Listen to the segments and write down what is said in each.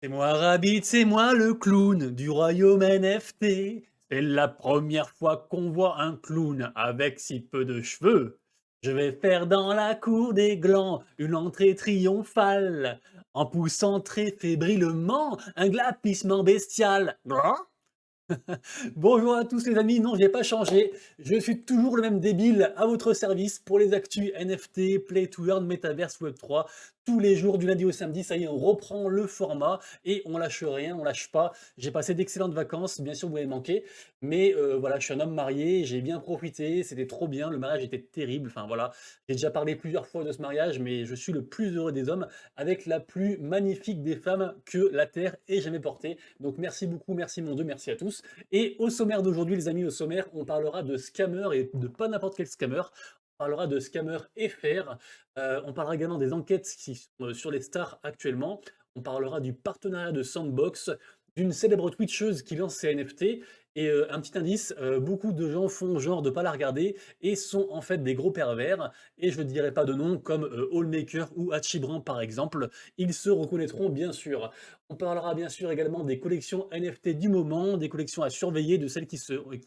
C'est moi Rabbit, c'est moi le clown du royaume NFT. C'est la première fois qu'on voit un clown avec si peu de cheveux. Je vais faire dans la cour des glands une entrée triomphale en poussant très fébrilement un glapissement bestial. Bonjour à tous les amis, non j'ai pas changé, je suis toujours le même débile à votre service pour les actus NFT, Play to Earn, Metaverse, Web3, tous les jours du lundi au samedi, ça y est on reprend le format et on lâche rien, on lâche pas. J'ai passé d'excellentes vacances, bien sûr vous m'avez manqué, mais voilà je suis un homme marié, j'ai bien profité, c'était trop bien, le mariage était terrible, enfin voilà, j'ai déjà parlé plusieurs fois de ce mariage mais je suis le plus heureux des hommes avec la plus magnifique des femmes que la terre ait jamais portée. Donc merci beaucoup, merci mon Dieu, merci à tous. Et au sommaire d'aujourd'hui, les amis, au sommaire, on parlera de scammer et de pas n'importe quel scammer. On parlera de scammer FR. On parlera également des enquêtes qui sont sur les stars actuellement. On parlera du partenariat de Sandbox, d'une célèbre Twitcheuse qui lance ses NFT. Et un petit indice, beaucoup de gens font genre de pas la regarder et sont en fait des gros pervers. Et je ne dirai pas de nom comme Allmaker ou Hachibran par exemple. Ils se reconnaîtront bien sûr. On parlera bien sûr également des collections NFT du moment, des collections à surveiller, de celles qui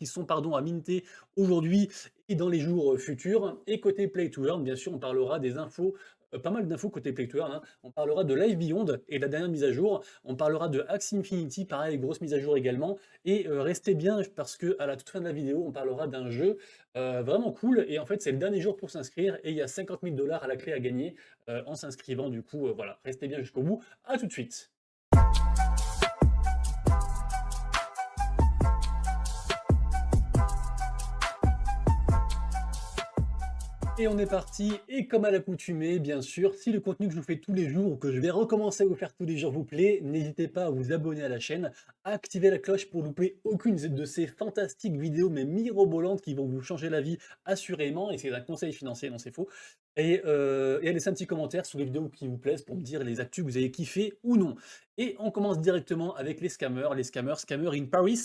sont pardon, à minter aujourd'hui et dans les jours futurs. Et côté Play to Earn, bien sûr, on parlera des infos, pas mal d'infos côté Play to Earn, hein. On parlera de Live Beyond et de la dernière mise à jour. On parlera de Axie Infinity, pareil, grosse mise à jour également. Et restez bien parce que à la toute fin de la vidéo, on parlera d'un jeu vraiment cool. Et en fait, c'est le dernier jour pour s'inscrire et il y a 50 000 dollars à la clé à gagner en s'inscrivant. Du coup, voilà, restez bien jusqu'au bout. À tout de suite. Et on est parti, et comme à l'accoutumée, bien sûr, si le contenu que je vous fais tous les jours ou que je vais recommencer à vous faire tous les jours vous plaît, n'hésitez pas à vous abonner à la chaîne, à activer la cloche pour louper aucune de ces fantastiques vidéos, mais mirobolantes qui vont vous changer la vie assurément, et c'est un conseil financier, non c'est faux, et à laisser un petit commentaire sur les vidéos qui vous plaisent pour me dire les actus que vous avez kiffé ou non. Et on commence directement avec les scammers in Paris.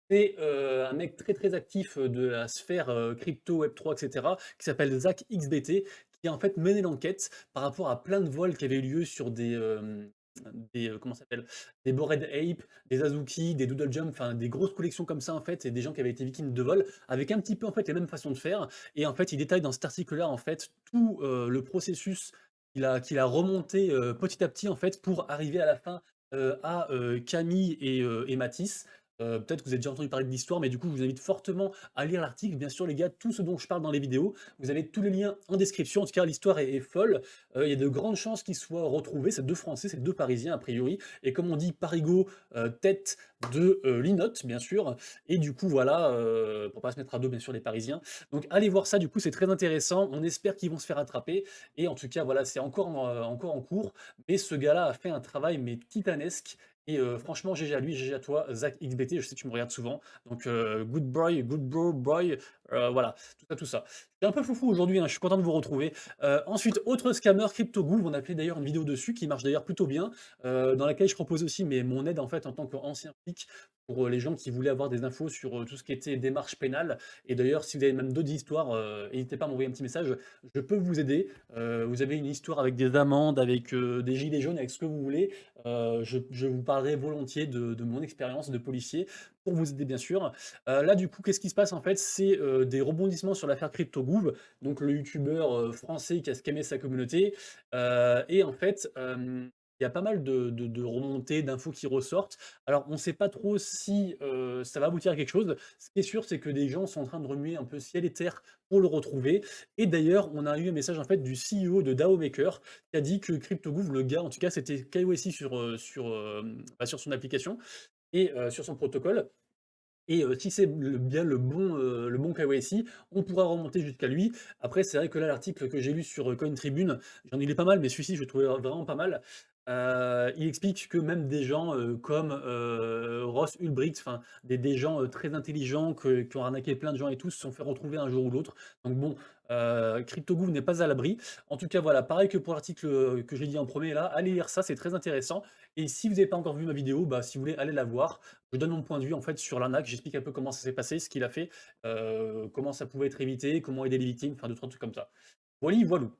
C'est un mec très très actif de la sphère crypto, Web3, etc., qui s'appelle Zach XBT, qui a en fait mené l'enquête par rapport à plein de vols qui avaient eu lieu sur comment ça s'appelle, des Bored Ape, des Azuki, des Doodle Jump, enfin des grosses collections comme ça en fait, et des gens qui avaient été victimes de vols, avec un petit peu en fait les mêmes façons de faire. Et en fait, il détaille dans cet article-là en fait tout le processus qu'il a remonté petit à petit en fait pour arriver à la fin à Camille et Matisse. Peut-être que vous avez déjà entendu parler de l'histoire, mais du coup, je vous invite fortement à lire l'article. Bien sûr, les gars, tout ce dont je parle dans les vidéos, vous avez tous les liens en description. En tout cas, l'histoire est folle. Il y a de grandes chances qu'ils soient retrouvés. C'est deux Français, c'est deux Parisiens, a priori. Et comme on dit, Parigo, tête de Linotte, bien sûr. Et du coup, voilà, pour pas se mettre à dos, bien sûr, les Parisiens. Donc, allez voir ça, du coup, c'est très intéressant. On espère qu'ils vont se faire attraper. Et en tout cas, voilà, c'est encore en cours. Mais ce gars-là a fait un travail, mais titanesque. Et franchement, GG à lui, GG à toi, Zach XBT, je sais que tu me regardes souvent. Donc good boy, good bro, boy, voilà, tout ça, tout ça. Je suis un peu foufou aujourd'hui, hein, je suis content de vous retrouver. Ensuite, autre scammer, CryptoGouv, on a fait d'ailleurs une vidéo dessus qui marche d'ailleurs plutôt bien, dans laquelle je propose aussi mon aide en fait en tant qu'ancien flic pour les gens qui voulaient avoir des infos sur tout ce qui était démarche pénale. Et d'ailleurs, si vous avez même d'autres histoires, n'hésitez pas à m'envoyer un petit message, je peux vous aider. Vous avez une histoire avec des amendes, avec des gilets jaunes, avec ce que vous voulez. Je vous parlerai volontiers de mon expérience de policier pour vous aider bien sûr. Là du coup, qu'est-ce qui se passe en fait? C'est des rebondissements sur l'affaire CryptoGouv, donc le youtubeur français qui a scammé sa communauté. Et en fait, il y a pas mal de remontées, d'infos qui ressortent. Alors on ne sait pas trop si ça va aboutir à quelque chose. Ce qui est sûr, c'est que des gens sont en train de remuer un peu ciel et terre pour le retrouver. Et d'ailleurs, on a eu un message en fait du CEO de DAO Maker qui a dit que CryptoGouv, le gars, en tout cas, c'était KYC sur son application et sur son protocole. Et si c'est bien le bon KYC, on pourra remonter jusqu'à lui. Après, c'est vrai que là, l'article que j'ai lu sur CoinTribune, il est pas mal, mais celui-ci, je le trouvais vraiment pas mal. Il explique que même des gens comme Ross Ulbricht, enfin des gens très intelligents qui ont arnaqué plein de gens et tout, se sont fait retrouver un jour ou l'autre. Donc bon, CryptoGouv n'est pas à l'abri. En tout cas, voilà, pareil que pour l'article que j'ai dit en premier là, allez lire ça, c'est très intéressant. Et si vous n'avez pas encore vu ma vidéo, bah, si vous voulez, allez la voir. Je donne mon point de vue en fait sur l'arnaque, j'explique un peu comment ça s'est passé, ce qu'il a fait, comment ça pouvait être évité, comment aider les victimes, enfin deux trois trucs comme ça. Voilà, voilou.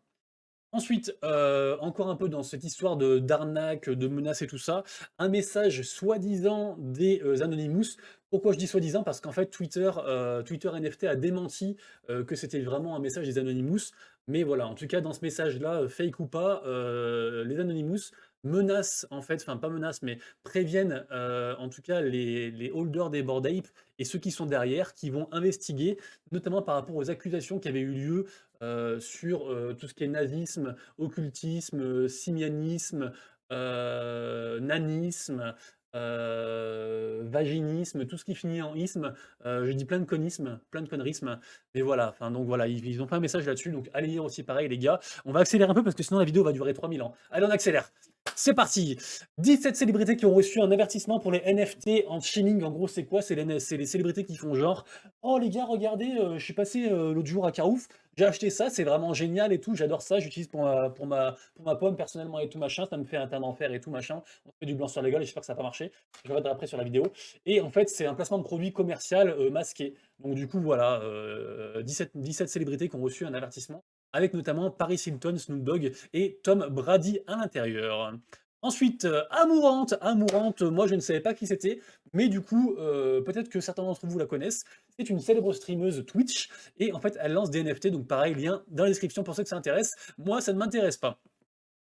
Ensuite, encore un peu dans cette histoire de d'arnaque, de menaces et tout ça, un message soi-disant des, Anonymous. Pourquoi je dis soi-disant? Parce qu'en fait Twitter NFT a démenti, que c'était vraiment un message des Anonymous. Mais voilà, en tout cas dans ce message-là, fake ou pas, les Anonymous menacent en fait, enfin pas menacent, mais préviennent, en tout cas les holders des Bored Ape et ceux qui sont derrière, qui vont investiguer, notamment par rapport aux accusations qui avaient eu lieu sur tout ce qui est nazisme, occultisme, simianisme, nanisme, vaginisme, tout ce qui finit en isme. Je dis plein de conisme, plein de connerisme. Mais voilà, enfin donc voilà, ils ont fait un message là-dessus. Donc allez lire aussi pareil les gars. On va accélérer un peu parce que sinon la vidéo va durer 3000 ans. Allez, on accélère. C'est parti! 17 célébrités qui ont reçu un avertissement pour les NFT en chilling. En gros, c'est quoi? C'est les célébrités qui font genre: «Oh les gars, regardez, je suis passé, l'autre jour à Carouf, j'ai acheté ça, c'est vraiment génial et tout, j'adore ça, j'utilise pour ma pomme personnellement et tout machin, ça me fait un teint d'enfer et tout machin. On fait du blanc sur la gueule et j'espère que ça va pas marcher. Je regarderai après sur la vidéo. Et en fait, c'est un placement de produit commercial masqué. Donc du coup, voilà, 17 célébrités qui ont reçu un avertissement, avec notamment Paris Hilton, Snoop Dogg et Tom Brady à l'intérieur. Ensuite, Amourante, moi je ne savais pas qui c'était, mais du coup, peut-être que certains d'entre vous la connaissent. C'est une célèbre streameuse Twitch et en fait, elle lance des NFT, donc pareil, lien dans la description pour ceux que ça intéresse. Moi, ça ne m'intéresse pas.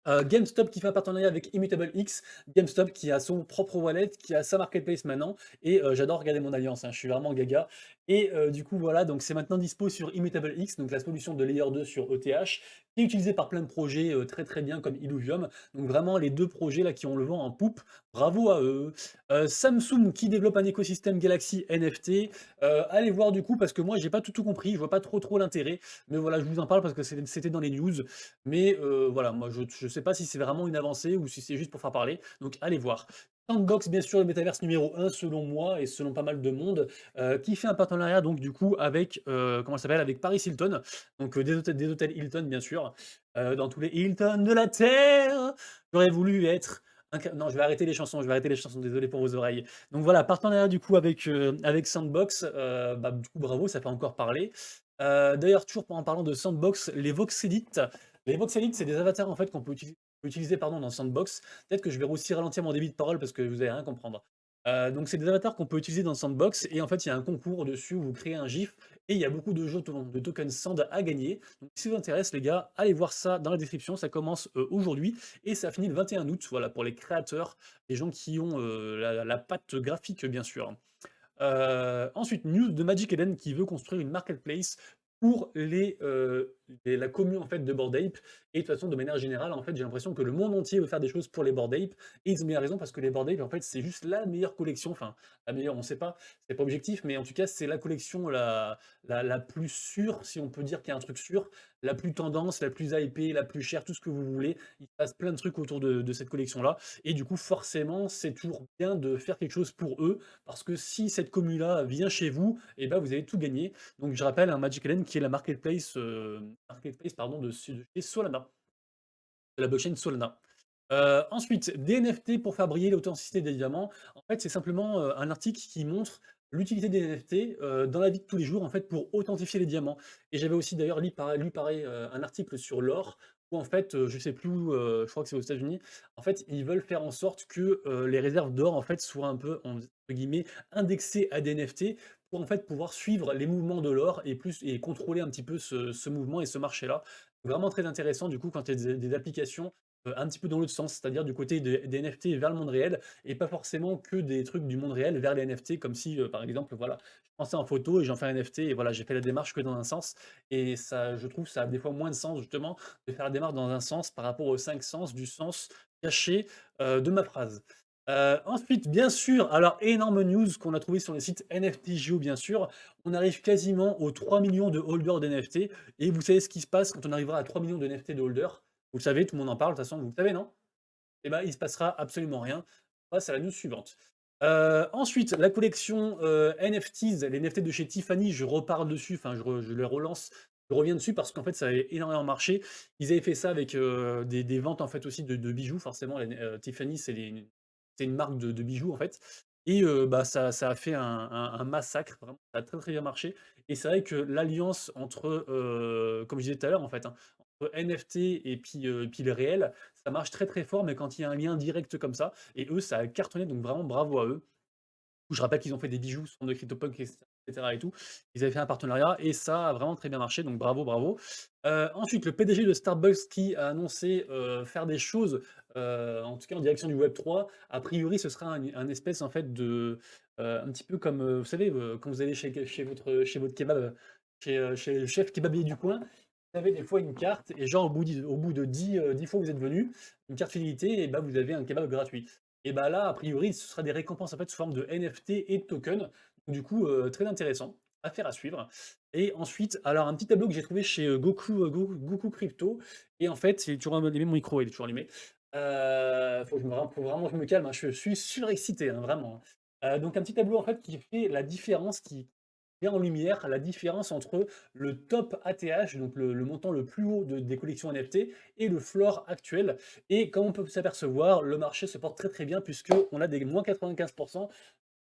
GameStop qui fait un partenariat avec Immutable X, GameStop qui a son propre wallet, qui a sa marketplace maintenant, et j'adore regarder mon alliance, hein, je suis vraiment gaga. Et du coup voilà, donc c'est maintenant dispo sur Immutable X, donc la solution de Layer 2 sur ETH, qui est utilisée par plein de projets très très bien comme Illuvium. Donc vraiment les deux projets là qui ont le vent en poupe, bravo à eux. Samsung qui développe un écosystème Galaxy NFT, allez voir du coup parce que moi j'ai pas tout compris, je vois pas trop l'intérêt, mais voilà je vous en parle parce que c'était dans les news. Mais voilà, moi je ne sais pas si c'est vraiment une avancée ou si c'est juste pour faire parler, donc allez voir. Sandbox, bien sûr, le métaverse numéro un selon moi et selon pas mal de monde, qui fait un partenariat donc du coup avec, comment ça s'appelle? Avec Paris Hilton, donc des hôtels Hilton bien sûr, dans tous les Hilton de la terre. J'aurais voulu être non, je vais arrêter les chansons, désolé pour vos oreilles. Donc voilà, partenariat du coup avec Sandbox, bah, du coup bravo, ça fait encore parler. D'ailleurs, toujours en parlant de Sandbox, les voxelites, c'est des avatars en fait qu'on peut utiliser pardon, dans Sandbox. Peut-être que je vais aussi ralentir mon débit de parole parce que vous allez rien comprendre. Donc c'est des avatars qu'on peut utiliser dans Sandbox et en fait il y a un concours dessus où vous créez un GIF et il y a beaucoup de jetons, de tokens Sand à gagner. Donc si ça vous intéresse les gars, allez voir ça dans la description, ça commence aujourd'hui et ça finit le 21 août, voilà, pour les créateurs, les gens qui ont la patte graphique bien sûr. Ensuite, news de Magic Eden qui veut construire une marketplace pour la commune en fait de Bored Ape. Et de toute façon, de manière générale, en fait, j'ai l'impression que le monde entier veut faire des choses pour les Bored Ape. Et ils ont bien raison parce que les Bored Ape, en fait, c'est juste la meilleure collection. Enfin, la meilleure, on ne sait pas, c'est pas objectif, mais en tout cas, c'est la collection la plus sûre, si on peut dire qu'il y a un truc sûr, la plus tendance, la plus hypée, la plus chère, tout ce que vous voulez. Il se passe plein de trucs autour de cette collection-là. Et du coup, forcément, c'est toujours bien de faire quelque chose pour eux parce que si cette commu-là vient chez vous, et ben vous avez tout gagné. Donc je rappelle un Magic Eden qui est la marketplace pardon, de chez Solana, de la blockchain Solana. Ensuite, des NFT pour faire briller l'authenticité des diamants. En fait, c'est simplement un article qui montre l'utilité des NFT dans la vie de tous les jours en fait pour authentifier les diamants. Et j'avais aussi d'ailleurs lu pareil un article sur l'or où en fait, je sais plus où, je crois que c'est aux États-Unis. En fait, ils veulent faire en sorte que les réserves d'or en fait soient un peu entre guillemets indexées à des NFT pour en fait pouvoir suivre les mouvements de l'or et contrôler un petit peu ce mouvement et ce marché-là. Vraiment très intéressant du coup quand il y a des applications un petit peu dans l'autre sens, c'est-à-dire du côté des NFT vers le monde réel et pas forcément que des trucs du monde réel vers les NFT comme si, par exemple, voilà, je prends ça en photo et j'en fais un NFT et voilà, j'ai fait la démarche que dans un sens et ça, je trouve ça a des fois moins de sens justement de faire la démarche dans un sens par rapport aux 5 sens du sens caché, de ma phrase. Ensuite, bien sûr, alors énorme news qu'on a trouvé sur le site NFTGO bien sûr, on arrive quasiment aux 3 millions de holders d'NFT et vous savez ce qui se passe quand on arrivera à 3 millions de NFT de holders? Vous le savez, tout le monde en parle, de toute façon, vous le savez, non? Eh ben, il se passera absolument rien. On passe à la news suivante. Ensuite, la collection, NFTs, les NFT de chez Tiffany, je reparle dessus, enfin je les relance, je reviens dessus parce qu'en fait, ça avait énormément marché. Ils avaient fait ça avec, des ventes en fait aussi de bijoux, forcément Tiffany c'est une marque de bijoux en fait et bah, ça a fait un massacre, vraiment, ça a très, très bien marché et c'est vrai que l'alliance entre, comme je disais tout à l'heure en fait, hein, entre NFT et puis le réel, ça marche très, très fort, mais quand il y a un lien direct comme ça et eux, ça a cartonné, donc vraiment bravo à eux. Je rappelle qu'ils ont fait des bijoux sous forme de CryptoPunk et cetera et tout. Ils avaient fait un partenariat et ça a vraiment très bien marché, donc bravo, bravo. Ensuite, le PDG de Starbucks qui a annoncé, faire des choses, en tout cas en direction du Web3. A priori, ce sera un espèce en fait de, un petit peu comme, vous savez, quand vous allez chez votre kebab, chez le chef kebabier du coin, vous avez des fois une carte et genre au bout de 10 fois que vous êtes venu, une carte fidélité et bah, vous avez un kebab gratuit. Et bah là, a priori, ce sera des récompenses en fait sous forme de NFT et de tokens. Du coup, très intéressant, affaire à suivre. Et ensuite, alors un petit tableau que j'ai trouvé chez Goku Crypto. Et en fait, c'est toujours allumé, mon micro il est toujours allumé. Faut vraiment que je me calme, hein, je suis surexcité, hein, vraiment, hein. Donc un petit tableau en fait qui fait la différence, qui met en lumière la différence entre le top ATH, donc le montant le plus haut des collections NFT, et le floor actuel. Et comme on peut s'apercevoir, le marché se porte très très bien puisqu'on a des moins 95%,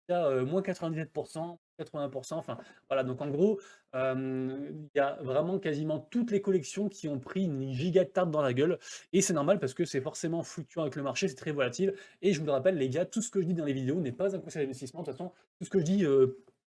il y a moins 97%, 80%, enfin voilà. Donc en gros, il y a vraiment quasiment toutes les collections qui ont pris une giga tarte dans la gueule. Et c'est normal parce que c'est forcément fluctuant avec le marché, c'est très volatile. Et je vous le rappelle, les gars, tout ce que je dis dans les vidéos n'est pas un conseil d'investissement. De toute façon, tout ce que je dis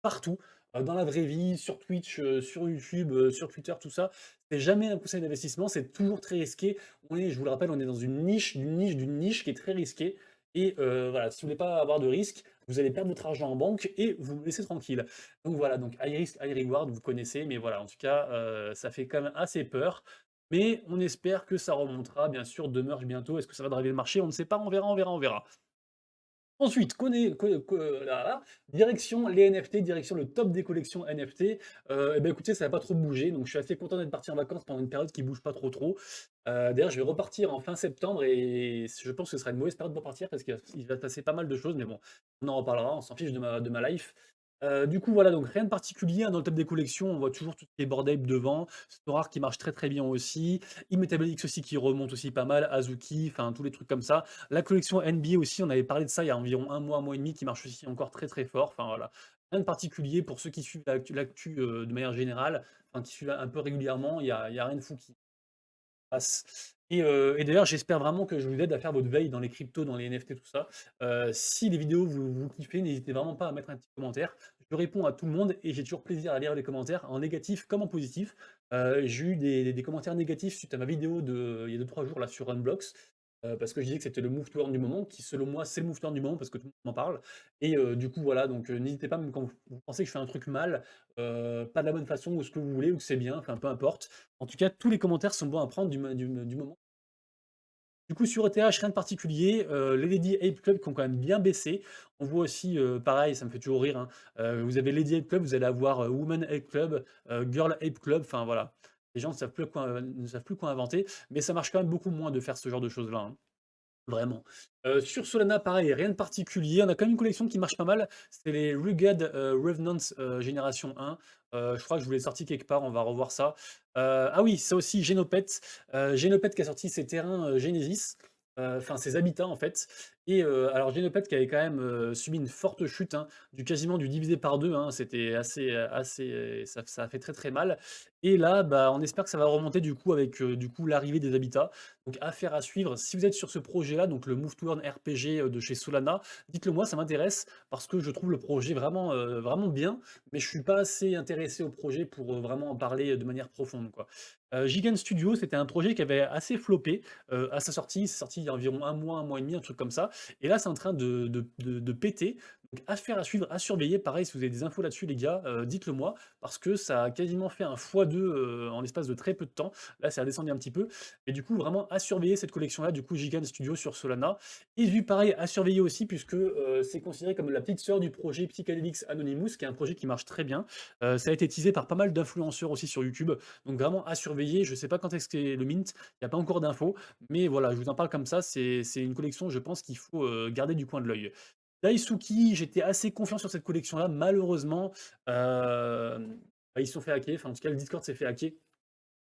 partout, dans la vraie vie, sur Twitch, sur YouTube, sur Twitter, tout ça, c'est jamais un conseil d'investissement, c'est toujours très risqué. Je vous le rappelle, on est dans une niche, d'une niche, d'une niche qui est très risquée. Et voilà, si vous voulez pas avoir de risque, vous allez perdre votre argent en banque et vous me laissez tranquille. Donc voilà, donc high risk, high reward, vous connaissez, mais voilà, en tout cas, ça fait quand même assez peur. Mais on espère que ça remontera, bien sûr, demeure bientôt. Est-ce que ça va driver le marché? On ne sait pas, on verra, on verra, on verra. Ensuite, direction les NFT, direction le top des collections NFT. Et ben écoutez, ça va pas trop bouger, donc je suis assez content d'être parti en vacances pendant une période qui bouge pas trop trop. D'ailleurs, je vais repartir en fin septembre et je pense que ce sera une mauvaise période pour partir parce qu'il va se passer pas mal de choses, mais bon, on en reparlera, on s'en fiche de ma life. Du coup, voilà, donc rien de particulier, hein, dans le top des collections, on voit toujours tout ce qui est Bored Ape devant, Storar qui marche très très bien aussi, Immutable X aussi qui remonte aussi pas mal, Azuki, enfin tous les trucs comme ça. La collection NBA aussi, on avait parlé de ça il y a environ un mois et demi, qui marche aussi encore très très fort. Enfin voilà, rien de particulier pour ceux qui suivent l'actu de manière générale, enfin qui suivent un peu régulièrement, il y a rien de fou qui passe. Et d'ailleurs, j'espère vraiment que je vous aide à faire votre veille dans les cryptos, dans les NFT, tout ça. Si les vidéos vous kiffez, n'hésitez vraiment pas à mettre un petit commentaire. Je réponds à tout le monde et j'ai toujours plaisir à lire les commentaires, en négatif comme en positif. J'ai eu des commentaires négatifs suite à ma vidéo il y a 2 3 jours là sur Unblocks. Parce que je disais que c'était le move to earn du moment, qui selon moi c'est le move to earn du moment parce que tout le monde en parle. Et du coup voilà, donc n'hésitez pas, même quand vous pensez que je fais un truc mal, pas de la bonne façon, ou ce que vous voulez, ou que c'est bien, enfin peu importe. En tout cas, tous les commentaires sont bons à prendre du moment. Du coup, sur ETH, rien de particulier. Les Lady Ape Club qui ont quand même bien baissé. On voit aussi, pareil, ça me fait toujours rire, hein, vous avez Lady Ape Club, vous allez avoir Woman Ape Club, Girl Ape Club, enfin voilà. Les gens ne savent plus quoi inventer, mais ça marche quand même beaucoup moins de faire ce genre de choses-là, hein. Vraiment. Sur Solana, pareil, rien de particulier. On a quand même une collection qui marche pas mal. C'est les Rugged Revenants Génération 1. Je crois que je vous l'ai sorti quelque part, on va revoir ça. Ah oui, ça aussi, Genopet. Genopet qui a sorti ses terrains Genesis, enfin ses habitats en fait. Et alors Genopet qui avait quand même subi une forte chute, hein, quasiment du divisé par deux, hein. C'était assez, ça a fait très très mal. Et là, bah, on espère que ça va remonter du coup avec du coup l'arrivée des habitats. Donc affaire à suivre. Si vous êtes sur ce projet-là, donc le Move to Earn RPG de chez Solana, dites-le moi, ça m'intéresse parce que je trouve le projet vraiment, vraiment bien, mais je suis pas assez intéressé au projet pour vraiment en parler de manière profonde, quoi. Gigant Studio, c'était un projet qui avait assez floppé à sa sortie. C'est sorti il y a environ un mois et demi, un truc comme ça. Et là, c'est en train de péter. Donc affaire à suivre, à surveiller. Pareil, si vous avez des infos là-dessus, les gars, dites-le moi parce que ça a quasiment fait un x2 en l'espace de très peu de temps. Là, c'est redescendu un petit peu. Et du coup, vraiment à surveiller cette collection-là, du coup, Gigant Studio sur Solana. Et vu pareil, à surveiller aussi, puisque c'est considéré comme la petite sœur du projet Psychedelics Anonymous, qui est un projet qui marche très bien. Ça a été teasé par pas mal d'influenceurs aussi sur YouTube. Donc vraiment à surveiller. Je ne sais pas quand est-ce que c'est le mint, il n'y a pas encore d'infos. Mais voilà, je vous en parle comme ça. C'est une collection, je pense, qu'il faut garder du coin de l'œil. Daisuki, j'étais assez confiant sur cette collection-là. Malheureusement, ils se sont fait hacker. Enfin, en tout cas, le Discord s'est fait hacker.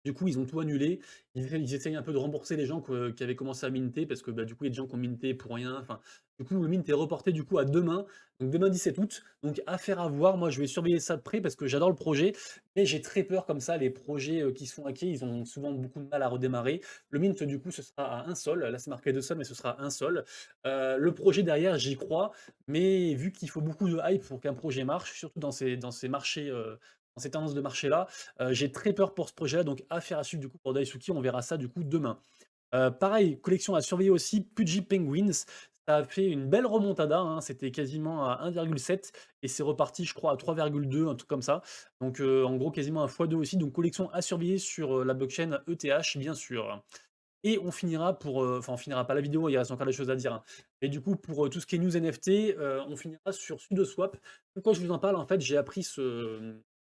Du coup, ils ont tout annulé. Ils essayent un peu de rembourser les gens qui avaient commencé à minter parce que, bah, du coup, il y a des gens qui ont minté pour rien. Enfin, du coup, le mint est reporté du coup à demain, donc demain 17 août. Donc affaire à voir. Moi, je vais surveiller ça de près parce que j'adore le projet, mais j'ai très peur comme ça. Les projets qui se font hacker, ils ont souvent beaucoup de mal à redémarrer. Le mint, du coup, ce sera à un sol. Là, c'est marqué 2 sols, mais ce sera un sol. Le projet derrière, j'y crois, mais vu qu'il faut beaucoup de hype pour qu'un projet marche, surtout dans ces marchés, dans ces tendances de marché-là, j'ai très peur pour ce projet-là, donc affaire à suivre du coup pour Daisuki, on verra ça du coup demain. Pareil, collection à surveiller aussi, Pudgy Penguins, ça a fait une belle remontada, hein, c'était quasiment à 1,7 et c'est reparti je crois à 3,2, un truc comme ça. Donc en gros quasiment un x2 aussi, donc collection à surveiller sur, la blockchain ETH bien sûr. Et on finira pour, enfin on finira pas la vidéo, il reste encore des choses à dire, hein. Et du coup pour, tout ce qui est news NFT, on finira sur SudoSwap. Pourquoi je vous en parle? En fait, j'ai appris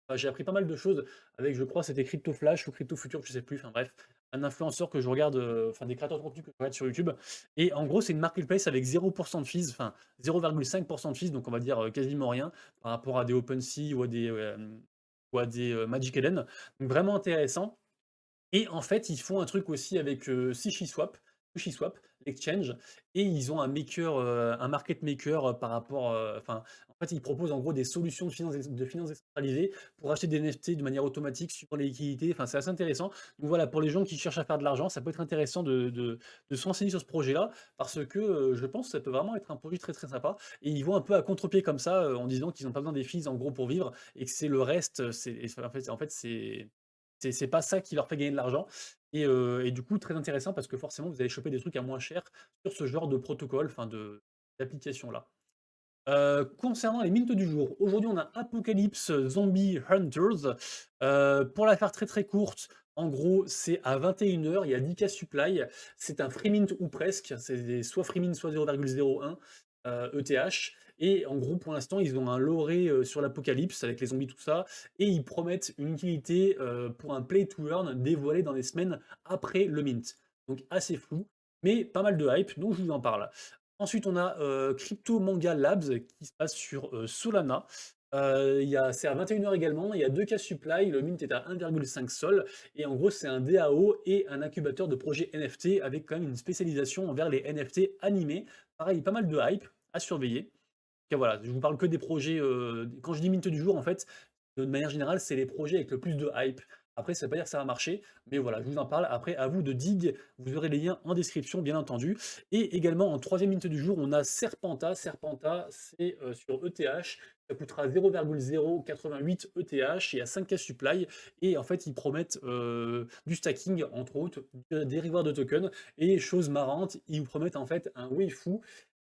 enfin, j'ai appris pas mal de choses avec, je crois, c'était Crypto Flash ou Crypto Future, je sais plus, enfin bref, un influenceur que je regarde, enfin des créateurs de contenu que je regarde sur YouTube. Et en gros, c'est une marketplace avec 0% de fees, enfin 0,5% de fees, donc on va dire, quasiment rien par rapport à des OpenSea ou à des Magic Eden. Donc vraiment intéressant. Et en fait, ils font un truc aussi avec, SushiSwap, l'exchange, et ils ont un market maker, par rapport, enfin, en fait, ils proposent en gros des solutions de finances décentralisées pour acheter des NFT de manière automatique suivant les liquidités. Enfin, c'est assez intéressant. Donc voilà, pour les gens qui cherchent à faire de l'argent, ça peut être intéressant de se renseigner sur ce projet-là parce que, je pense que ça peut vraiment être un projet très, très sympa et ils vont un peu à contre-pied comme ça, en disant qu'ils ont pas besoin des fees en gros pour vivre et que c'est le reste, en fait, c'est pas ça qui leur fait gagner de l'argent et du coup, très intéressant parce que forcément, vous allez choper des trucs à moins cher sur ce genre de protocole, enfin d'application-là. Concernant les mints du jour, aujourd'hui, on a Apocalypse Zombie Hunters. Pour la faire très, très courte, en gros, c'est à 21 h, il y a 10K supply. C'est un free mint ou presque, soit free mint, soit 0,01 ETH. Et en gros, pour l'instant, ils ont un loré sur l'Apocalypse avec les zombies, tout ça, et ils promettent une utilité pour un play to earn dévoilé dans les semaines après le mint. Donc assez flou, mais pas mal de hype, donc je vous en parle. Ensuite, on a Crypto Manga Labs qui se passe sur Solana. C'est à 21 h également, il y a 2 cas supply, le mint est à 1,5 sol, et en gros, c'est un DAO et un incubateur de projets NFT avec quand même une spécialisation envers les NFT animés. Pareil, pas mal de hype à surveiller. Ok, voilà, je vous parle que des projets. Quand je dis mint du jour, en fait, de manière générale, c'est les projets avec le plus de hype. Après, ça ne veut pas dire que ça va marcher, mais voilà, je vous en parle. Après, à vous de dig. Vous aurez les liens en description, bien entendu. Et également, en troisième mint du jour, on a Serpenta. Serpenta, c'est sur ETH. Ça coûtera 0,088 ETH. Il y a 5K supply. Et en fait, ils promettent du stacking, entre autres, des rewards de tokens. Et chose marrante, ils vous promettent en fait un waifu.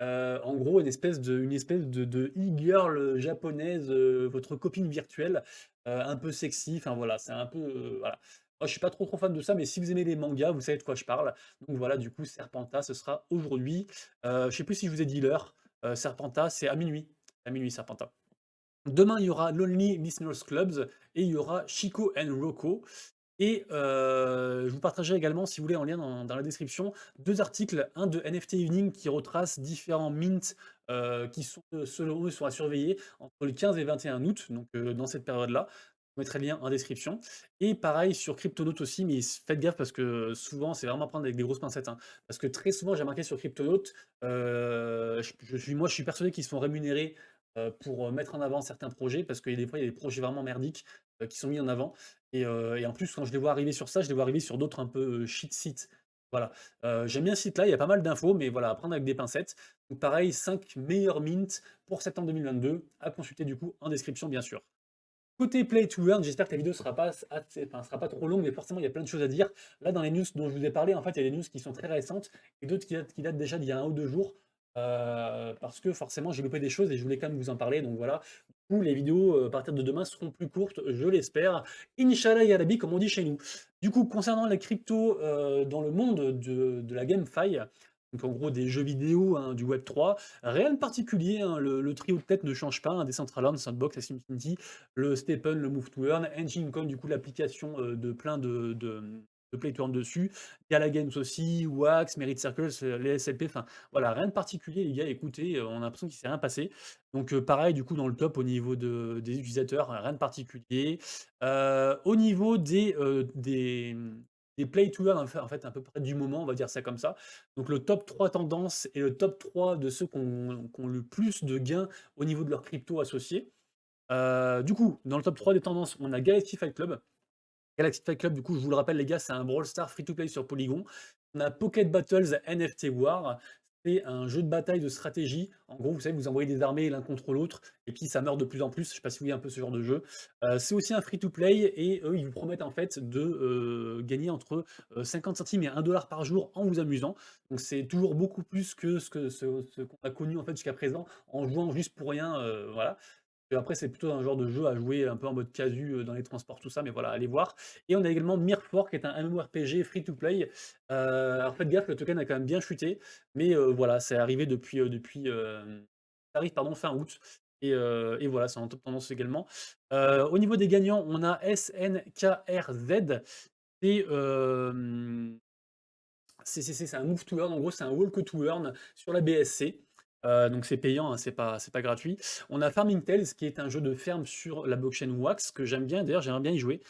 En gros, une espèce de e-girl japonaise, votre copine virtuelle, un peu sexy, enfin voilà, c'est un peu, voilà. Moi, je suis pas trop, trop fan de ça, mais si vous aimez les mangas, vous savez de quoi je parle. Donc voilà, du coup, Serpenta, ce sera aujourd'hui. Je sais plus si je vous ai dit l'heure. Serpenta, c'est à minuit. À minuit, Serpenta. Demain, il y aura Lonely Listeners Clubs et il y aura Chico and Rocco. Et je vous partagerai également, si vous voulez, en lien dans la description, 2 articles, un de NFT Evening qui retrace différents mints qui sont, selon eux, sont à surveiller entre le 15 et 21 août, donc dans cette période-là. Je mettrai le lien en description. Et pareil sur CryptoNote aussi, mais faites gaffe parce que souvent, c'est vraiment à prendre avec des grosses pincettes, hein. Parce que très souvent, j'ai remarqué sur CryptoNote, moi je suis persuadé qu'ils sont rémunérés pour mettre en avant certains projets, parce que des fois, il y a des projets vraiment merdiques qui sont mis en avant. Et en plus, quand je les vois arriver sur ça, je les vois arriver sur d'autres un peu cheat sites. Voilà. J'aime bien ce site-là, il y a pas mal d'infos, mais voilà, à prendre avec des pincettes. Donc pareil, 5 meilleurs mints pour septembre 2022, à consulter du coup en description, bien sûr. Côté Play to Earn, j'espère que la vidéo sera pas trop longue, mais forcément, il y a plein de choses à dire. Là, dans les news dont je vous ai parlé, en fait, il y a des news qui sont très récentes et d'autres qui datent déjà d'il y a 1 ou 2 jours. Parce que forcément, j'ai loupé des choses et je voulais quand même vous en parler. Donc voilà. Du coup, les vidéos à partir de demain seront plus courtes, je l'espère. Inch'Allah Yarabi, comme on dit chez nous. Du coup, concernant les cryptos dans le monde de la GameFi, donc en gros des jeux vidéo, hein, du Web3, rien de particulier, hein, le trio de tête ne change pas, hein, Decentraland, Sandbox, Axie Infinity, le Stephen, le Move to Earn, Engine Coin, du coup l'application de plein de Play to Earn dessus. Gala Games aussi, Wax, Merit Circles, les SLP, enfin voilà, rien de particulier les gars, écoutez, on a l'impression qu'il s'est rien passé. Donc pareil du coup dans le top au niveau des utilisateurs, rien de particulier. Au niveau des play to earn en fait à peu près du moment, on va dire ça comme ça. Donc le top 3 tendances et le top 3 de ceux qui ont le plus de gains au niveau de leur crypto associé. Du coup, dans le top 3 des tendances, on a Galaxy Fight Club. Galaxy Fight Club, du coup, je vous le rappelle, les gars, c'est un Brawl Stars free-to-play sur Polygon. On a Pocket Battles NFT War. C'est un jeu de bataille de stratégie. En gros, vous savez, vous envoyez des armées l'un contre l'autre, et puis ça meurt de plus en plus. Je ne sais pas si vous voyez un peu ce genre de jeu. C'est aussi un free-to-play, et eux, ils vous promettent en fait de gagner entre 50 centimes et 1 dollar par jour en vous amusant. Donc c'est toujours beaucoup plus que ce qu'on a connu en fait jusqu'à présent, en jouant juste pour rien. Voilà. Et après, c'est plutôt un genre de jeu à jouer un peu en mode casu, dans les transports, tout ça, mais voilà, allez voir. Et on a également Mirror qui est un MMORPG free to play. Alors faites gaffe, le token a quand même bien chuté, mais voilà, c'est arrivé ça arrive pardon, fin août et voilà, c'est en top tendance également. Au niveau des gagnants, on a SNKRZ, c'est, c'est un move to earn, en gros, c'est un walk to earn sur la BSC. Donc c'est payant, hein, c'est pas gratuit. On a Farming Tales, qui est un jeu de ferme sur la blockchain Wax, que j'aime bien, d'ailleurs j'aimerais bien y jouer.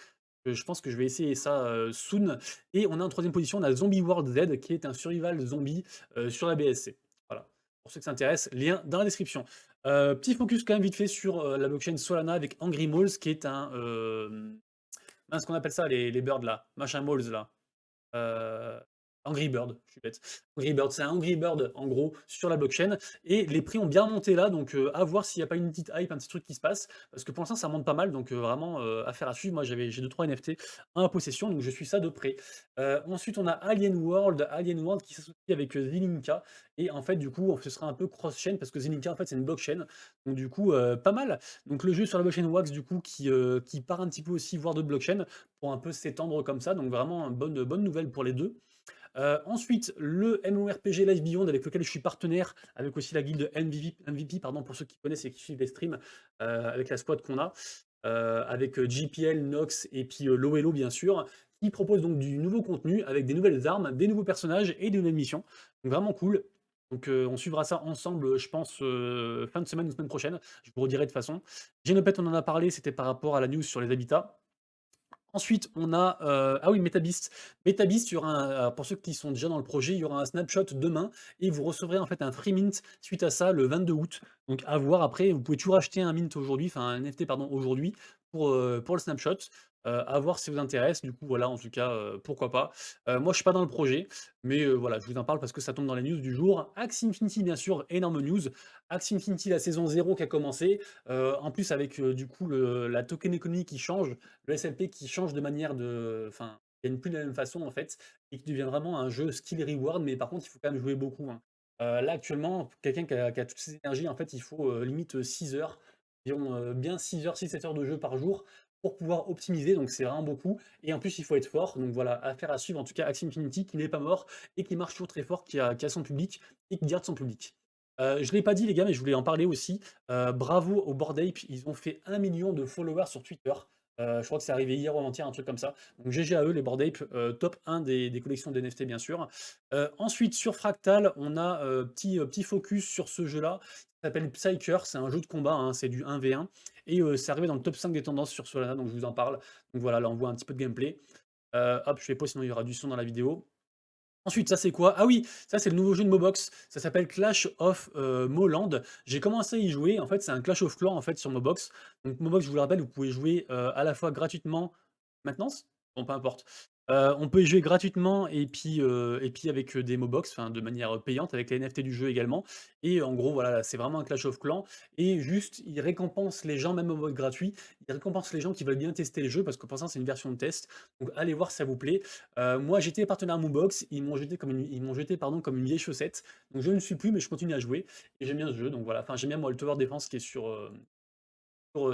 Je pense que je vais essayer ça soon. Et on a en troisième position, on a Zombie World Z, qui est un survival zombie sur la BSC. Voilà. Pour ceux que ça intéresse, lien dans la description. Petit focus quand même vite fait sur la blockchain Solana avec Angry Malls, qui est un... mince, qu'on appelle ça, les birds là, machin malls là. Heu, Angry Bird, je suis bête. Angry Bird, c'est un Angry Bird en gros sur la blockchain et les prix ont bien monté là, donc à voir s'il n'y a pas une petite hype, un petit truc qui se passe, parce que pour l'instant ça monte pas mal, donc vraiment, affaire à suivre. Moi j'ai 2-3 NFT en possession, donc je suis ça de près. Ensuite on a Alien World qui s'associe avec, Zilinka et en fait du coup ce sera un peu cross-chain parce que Zilinka en fait c'est une blockchain, donc du coup, pas mal. Donc le jeu sur la blockchain Wax du coup qui part un petit peu aussi voir d'autres blockchains pour un peu s'étendre comme ça, donc vraiment bonne nouvelle pour les 2. Ensuite, le MMORPG Live Beyond avec lequel je suis partenaire, avec aussi la guilde MVP pardon, pour ceux qui connaissent et qui suivent les streams, avec la squad qu'on a, avec JPL, Nox et puis Lowello bien sûr, qui propose donc du nouveau contenu avec des nouvelles armes, des nouveaux personnages et des nouvelles missions. Donc vraiment cool. Donc on suivra ça ensemble, je pense, fin de semaine ou semaine prochaine. Je vous redirai de toute façon. Genopet, on en a parlé, c'était par rapport à la news sur les habitats. Ensuite, on a, ah oui, MetaBeast. MetaBeast, il y aura pour ceux qui sont déjà dans le projet, il y aura un snapshot demain et vous recevrez en fait un free mint suite à ça le 22 août. Donc à voir après, vous pouvez toujours acheter un mint aujourd'hui, enfin un NFT pardon, aujourd'hui pour le snapshot. À voir si ça vous intéresse. Du coup, voilà, en tout cas, pourquoi pas. Moi, je suis pas dans le projet, mais voilà, je vous en parle parce que ça tombe dans les news du jour. Axie Infinity, bien sûr, énorme news. Axie Infinity, la saison 0 qui a commencé. En plus, avec du coup la token economy qui change, le SLP qui change de manière de. Enfin, il gagne plus de la même façon en fait, et qui devient vraiment un jeu skill reward, mais par contre, il faut quand même jouer beaucoup, hein. Là, actuellement, quelqu'un qui a toutes ses énergies, en fait, il faut limite 6 heures, environ bien 6 heures, 6-7 heures de jeu par jour pour pouvoir optimiser, donc c'est vraiment beaucoup. Et en plus, il faut être fort, donc voilà, affaire à suivre, en tout cas, Axie Infinity qui n'est pas mort et qui marche toujours très fort, qui a son public et qui garde son public. Je ne l'ai pas dit, les gars, mais je voulais en parler aussi. Bravo au Bored Ape, ils ont fait 1 million de followers sur Twitter. Je crois que c'est arrivé hier ou avant-hier, un truc comme ça. Donc GG à eux, les Bored Ape, top 1 des collections d'NFT, bien sûr. Ensuite, sur Fractal, on a petit focus sur ce jeu-là. Ça s'appelle Psyker, c'est un jeu de combat, hein, c'est du 1v1. Et c'est arrivé dans le top 5 des tendances sur Solana, donc je vous en parle. Donc voilà, là on voit un petit peu de gameplay. Hop, je fais pause, sinon il y aura du son dans la vidéo. Ensuite, ça c'est quoi? Ah oui, ça c'est le nouveau jeu de Mobox, ça s'appelle Clash of Moland. J'ai commencé à y jouer, en fait c'est un Clash of Clans en fait sur Mobox. Donc Mobox, je vous le rappelle, vous pouvez jouer à la fois gratuitement maintenance? Bon, peu importe. On peut y jouer gratuitement et puis avec, des Mobox, enfin de manière, payante avec les NFT du jeu également et en gros voilà, c'est vraiment un Clash of Clans et juste, il récompense les gens, même en mode gratuit, il récompense les gens qui veulent bien tester le jeu parce que pour l'instant c'est une version de test. Donc allez voir si ça vous plaît. Moi j'étais partenaire Mobox, ils m'ont jeté pardon comme une vieille chaussette. Donc je ne le suis plus mais je continue à jouer et j'aime bien ce jeu donc voilà. Enfin j'aime bien moi le tower defense qui est sur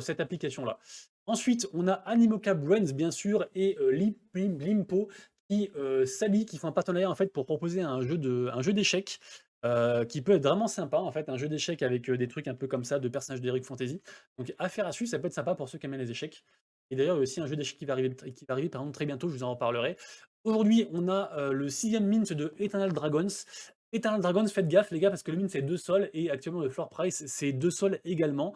cette application-là. Ensuite, on a Animoca Brands, bien sûr, et Limpo qui font un partenariat en fait pour proposer un jeu d'échecs qui peut être vraiment sympa en fait, un jeu d'échecs avec des trucs un peu comme ça de personnages d'Heroic Fantasy. Donc affaire à suivre, ça peut être sympa pour ceux qui aiment les échecs. Et d'ailleurs, il y a aussi un jeu d'échecs qui va arriver pardon, très bientôt, je vous en reparlerai. Aujourd'hui, on a le sixième mint de Eternal Dragons. Eternal Dragons, faites gaffe les gars, parce que le mint c'est 2 sols et actuellement le floor price c'est 2 sols également.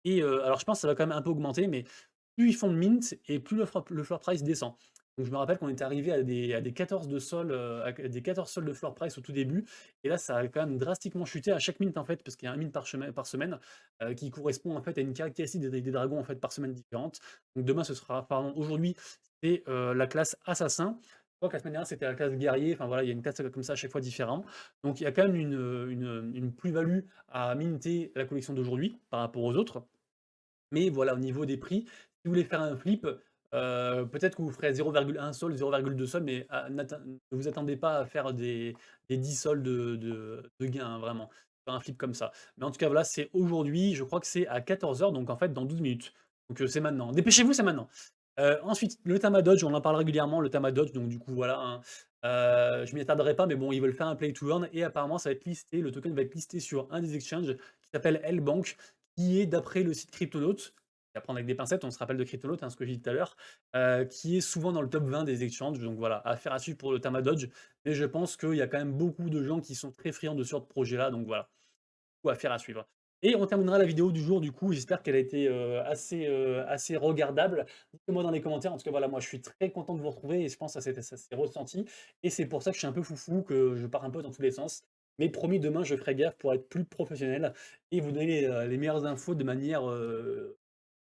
Et alors je pense que ça va quand même un peu augmenter, mais plus ils font de mint et plus le floor price descend. Donc je me rappelle qu'on était arrivé à des 14 de sol, à des 14 sols de floor price au tout début, et là ça a quand même drastiquement chuté à chaque mint en fait, parce qu'il y a un mint par semaine, qui correspond en fait à une caractéristique des dragons en fait par semaine différente. Donc demain ce sera, pardon, aujourd'hui c'est la classe assassin. Je crois que la semaine dernière c'était la classe guerrier, enfin voilà, il y a une classe comme ça à chaque fois différente. Donc il y a quand même une plus-value à minter la collection d'aujourd'hui par rapport aux autres. Mais voilà, au niveau des prix, si vous voulez faire un flip, peut-être que vous ferez 0,1 sol, 0,2 sol, mais ne vous attendez pas à faire des 10 sols de gain, hein, vraiment. Faire un flip comme ça. Mais en tout cas, voilà, c'est aujourd'hui, je crois que c'est à 14 h, donc en fait dans 12 minutes. Donc c'est maintenant. Dépêchez-vous, c'est maintenant. Ensuite, le Tama Dodge, on en parle régulièrement, le Tama Dodge, donc du coup voilà, hein, je m'y attarderai pas, mais bon, ils veulent faire un play to earn et apparemment ça va être listé, le token va être listé sur un des exchanges qui s'appelle L-Bank, qui est d'après le site Cryptonaut, à prendre avec des pincettes, on se rappelle de Cryptonaut, hein, ce que j'ai dit tout à l'heure, qui est souvent dans le top 20 des exchanges. Donc voilà, affaire à suivre pour le Tama Dodge. Mais je pense qu'il y a quand même beaucoup de gens qui sont très friands de ce projet-là. Donc voilà, affaire à suivre. Et on terminera la vidéo du jour, du coup, j'espère qu'elle a été assez regardable. Dites-moi dans les commentaires, en tout cas voilà, moi je suis très content de vous retrouver et je pense que ça s'est ressenti. Et c'est pour ça que je suis un peu foufou, que je pars un peu dans tous les sens. Mais promis, demain je ferai gaffe pour être plus professionnel et vous donner les meilleures infos de manière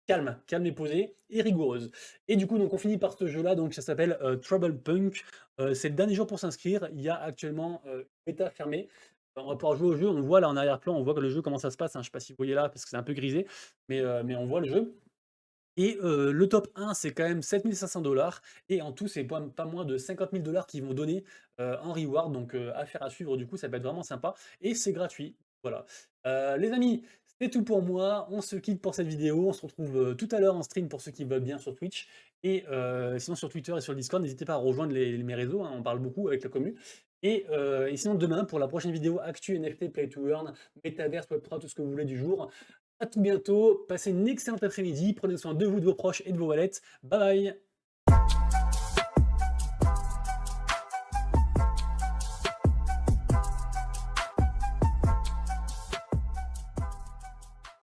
calme et posée et rigoureuse. Et du coup, donc on finit par ce jeu-là, donc ça s'appelle Trouble Punk. C'est le dernier jour pour s'inscrire. Il y a actuellement une bêta fermée. On va pouvoir jouer au jeu. On voit là en arrière-plan, on voit que le jeu comment ça se passe, hein. Je sais pas si vous voyez là parce que c'est un peu grisé, mais on voit le jeu. Et le top 1, c'est quand même 7 500 $ et en tout, c'est pas moins de 50 000 $ qu'ils vont donner en reward. Donc affaire à suivre, du coup, ça peut être vraiment sympa et c'est gratuit. Voilà. Les amis, c'est tout pour moi. On se quitte pour cette vidéo. On se retrouve tout à l'heure en stream pour ceux qui veulent bien sur Twitch. Et sinon, sur Twitter et sur le Discord, n'hésitez pas à rejoindre mes réseaux, hein. On parle beaucoup avec la commu. Et sinon, demain, pour la prochaine vidéo Actu NFT Play to Earn, Metaverse, Web3, tout ce que vous voulez du jour. À tout bientôt, passez une excellente après-midi, prenez soin de vous, de vos proches et de vos wallets. Bye bye!